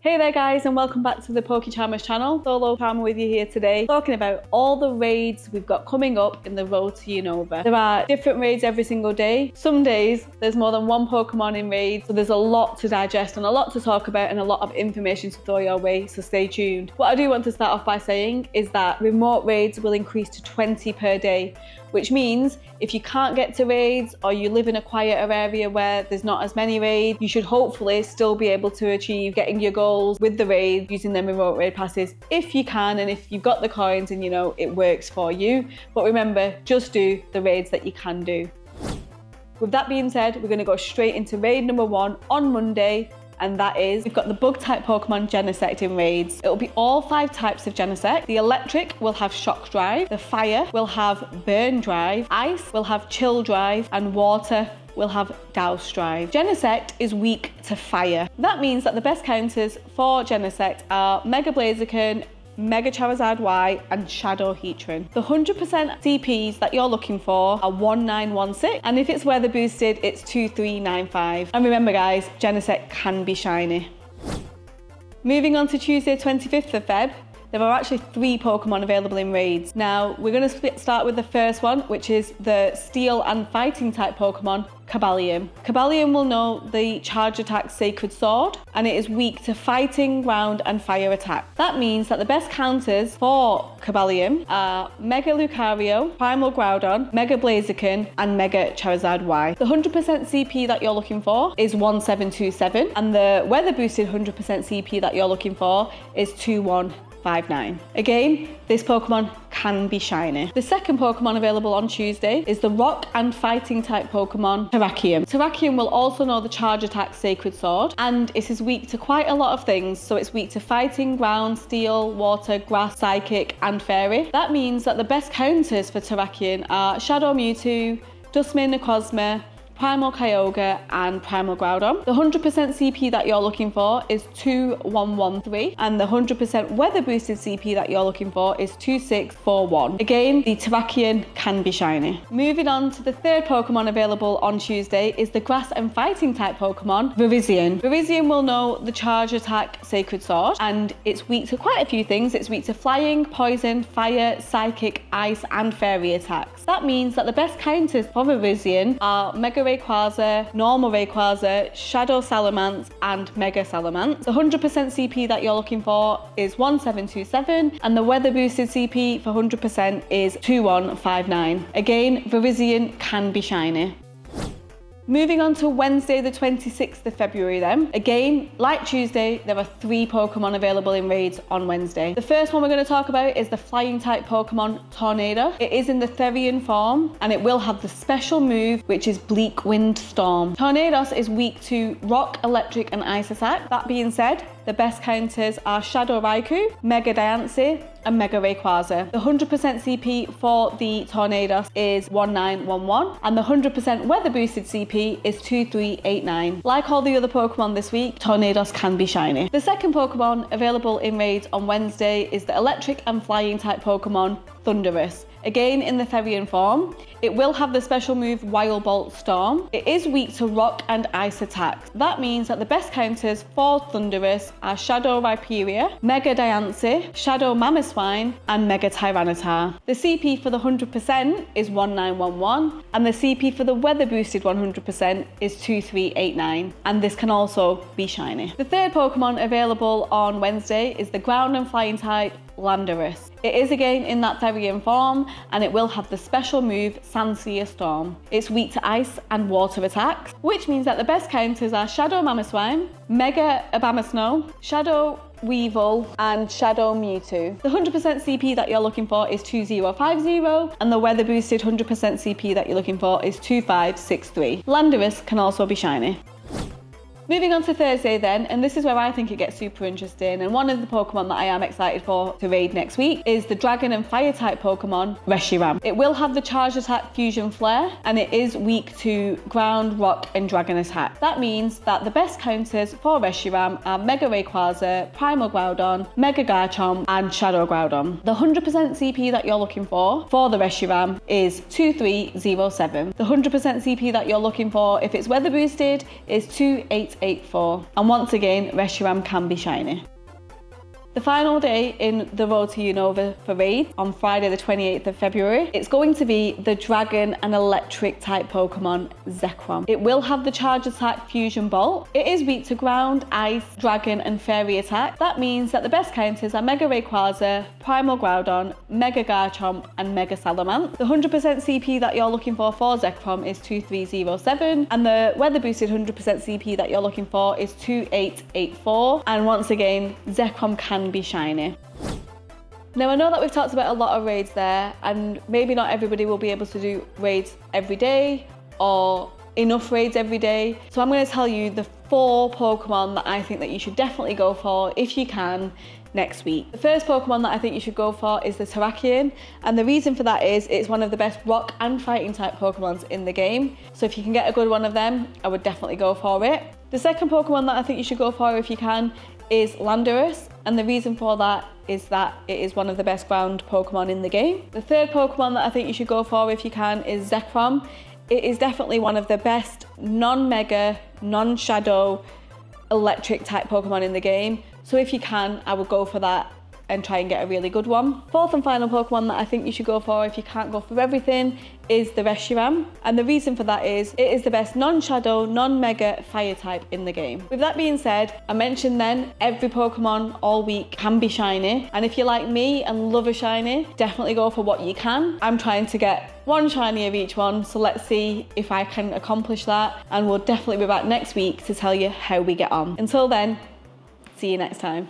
Hey there guys, and welcome back to the Pokecharmers channel. Solo Charmer with you here today, talking about all the raids we've got coming up in the road to Unova. There are different raids every single day. Some days there's more than one Pokemon in raids, so there's a lot to digest and a lot to talk about and a lot of information to throw your way, so stay tuned. What I do want to start off by saying is that remote raids will increase to 20 per day, which means if you can't get to raids or you live in a quieter area where there's not as many raids, you should hopefully still be able to achieve getting your goals with the raid using them remote raid passes if you can, and if you've got the coins and you know it works for you. But remember, just do the raids that you can do. With that being said, we're going to go straight into raid number 1 on Monday. And that is, we've got the bug type Pokemon Genesect in raids. It'll be all 5 types of Genesect. The electric will have shock drive, the fire will have burn drive, ice will have chill drive, and water will have douse drive. Genesect is weak to fire. That means that the best counters for Genesect are Mega Blaziken, Mega Charizard Y, and Shadow Heatran. The 100% CPs that you're looking for are 1916, and if it's weather boosted, it's 2395. And remember guys, Genesect can be shiny. Moving on to Tuesday 25th of Feb, there are actually 3 Pokemon available in raids. Now, we're going to start with the first one, which is the Steel and Fighting type Pokemon, Cobalion. Cobalion will know the charge attack Sacred Sword, and it is weak to fighting, ground, and fire attack. That means that the best counters for Cobalion are Mega Lucario, Primal Groudon, Mega Blaziken, and Mega Charizard Y. The 100% CP that you're looking for is 1727, and the weather boosted 100% CP that you're looking for is 2159. Again, this Pokemon can be shiny. The second Pokemon available on Tuesday is the Rock and Fighting type Pokemon, Terrakion. Terrakion will also know the charge attack Sacred Sword, and it is weak to quite a lot of things. So it's weak to fighting, ground, steel, water, grass, psychic, and fairy. That means that the best counters for Terrakion are Shadow Mewtwo, Dustman Necrozma, Primal Kyogre, and Primal Groudon. The 100% CP that you're looking for is 2113, and the 100% weather boosted CP that you're looking for is 2641. Again, the Terrakion can be shiny. Moving on to the third Pokemon available on Tuesday is the Grass and Fighting type Pokemon, Virizion. Virizion will know the charge attack Sacred Sword, and it's weak to quite a few things. It's weak to flying, poison, fire, psychic, ice, and fairy attacks. That means that the best counters for Virizion are Mega Rayquaza, Normal Rayquaza, Shadow Salamence, and Mega Salamence. The 100% CP that you're looking for is 1727, and the weather boosted CP for 100% is 2159. Again, Virizion can be shiny. Moving on to Wednesday the 26th of February then. Again, like Tuesday, there are 3 Pokemon available in raids on Wednesday. The first one we're going to talk about is the flying type Pokemon Tornadus. It is in the Therian Forme, and it will have the special move, which is Bleak Wind Storm. Tornadus is weak to rock, electric, and ice attack. That being said, the best counters are Shadow Raikou, Mega Diancie, and Mega Rayquaza. The 100% CP for the Tornadus is 1911, and the 100% weather boosted CP is 2389. Like all the other Pokemon this week, Tornadus can be shiny. The second Pokemon available in raids on Wednesday is the electric and flying type Pokemon, Thundurus. Again, in the Therian Forme, it will have the special move Wild Bolt Storm. It is weak to rock and ice attacks. That means that the best counters for Thundurus are Shadow Rhyperior, Mega Diancie, Shadow Mamoswine, and Mega Tyranitar. The CP for the 100% is 1911, and the CP for the weather boosted 100% is 2389, and this can also be shiny. The third Pokemon available on Wednesday is the ground and flying type Landorus. It is again in that Therian Forme, and it will have the special move Sandsear Storm. It's weak to ice and water attacks, which means that the best counters are Shadow Mamoswine, Mega Abomasnow, Shadow Weevil, and Shadow Mewtwo. The 100% CP that you're looking for is 2050, and the weather boosted 100% CP that you're looking for is 2563. Landorus can also be shiny. Moving on to Thursday then, and this is where I think it gets super interesting, and one of the Pokemon that I am excited for to raid next week is the Dragon and Fire type Pokemon, Reshiram. It will have the charge attack Fusion Flare, and it is weak to ground, rock, and dragon attack. That means that the best counters for Reshiram are Mega Rayquaza, Primal Groudon, Mega Garchomp, and Shadow Groudon. The 100% CP that you're looking for the Reshiram is 2307. The 100% CP that you're looking for, if it's weather boosted, is 28 2884. And once again, Reshiram can be shiny. The final day in the road to Unova for raids on Friday the 28th of February, it's going to be the dragon and electric type Pokemon Zekrom. It will have the charge attack Fusion Bolt. It is weak to ground, ice, dragon and fairy attack. That means that the best counters are Mega Rayquaza, Primal Groudon, Mega Garchomp and Mega Salamence. The 100% CP that you're looking for Zekrom is 2307 and the weather boosted 100% CP that you're looking for is 2884. And once again, Zekrom can be shiny. Now I know that we've talked about a lot of raids there and maybe not everybody will be able to do raids every day or enough raids every day. So I'm going to tell you the 4 Pokemon that I think that you should definitely go for if you can next week. The first Pokemon that I think you should go for is the Terrakion, and the reason for that is it's one of the best rock and fighting type Pokemons in the game. So if you can get a good one of them, I would definitely go for it. The second Pokemon that I think you should go for if you can is Landorus, and the reason for that is that it is one of the best ground Pokemon in the game. The third Pokemon that I think you should go for if you can is Zekrom. It is definitely one of the best non-mega, non-shadow electric type Pokemon in the game. So if you can, I would go for that and try and get a really good one. Fourth and final Pokemon that I think you should go for if you can't go for everything is the Reshiram, and the reason for that is it is the best non-shadow, non-mega fire type in the game. With that being said, I mentioned then every Pokemon all week can be shiny, and if you're like me and love a shiny, definitely go for what you can. I'm trying to get one shiny of each one, so let's see if I can accomplish that, and we'll definitely be back next week to tell you how we get on. Until then, see you next time.